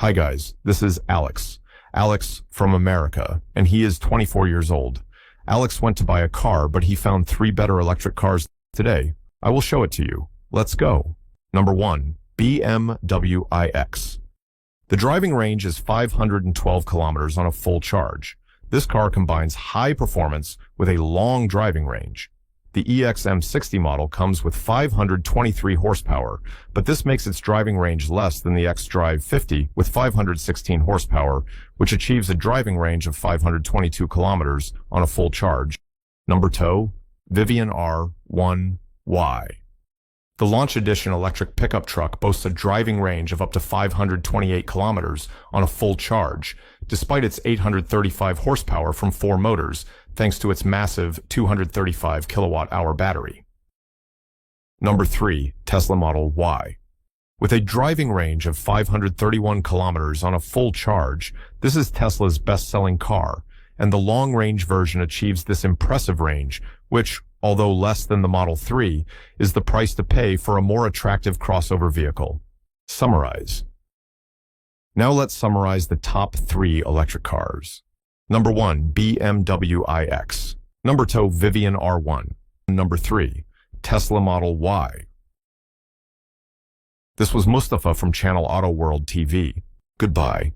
Hi guys, this is Alex. Alex from America, and he is 24 years old. Alex went to buy a car, but he found 3 better electric cars today. I will show it to you. Let's go. Number 1, BMWIX. The driving range is 512 kilometers on a full charge. This car combines high performance with a long driving range. The EXM60 model comes with 523 horsepower, but this makes its driving range less than the X-Drive 50 with 516 horsepower, which achieves a driving range of 522 kilometers on a full charge. Number 2, Vivan R1 Y. The Launch Edition electric pickup truck boasts a driving range of up to 528 kilometers on a full charge, despite its 835 horsepower from 4 motors, thanks to its massive 235 kilowatt-hour battery. Number 3, Tesla Model Y. With a driving range of 531 kilometers on a full charge, this is Tesla's best-selling car, and the long-range version achieves this impressive range, which, although less than the Model 3, is the price to pay for a more attractive crossover vehicle. Summarize. Now let's summarize the top 3 electric cars. Number 1, BMWIX. Number 2, Vivan R1. Number 3, Tesla Model Y. This was Mustafa from channel AutoWorld TV. Goodbye.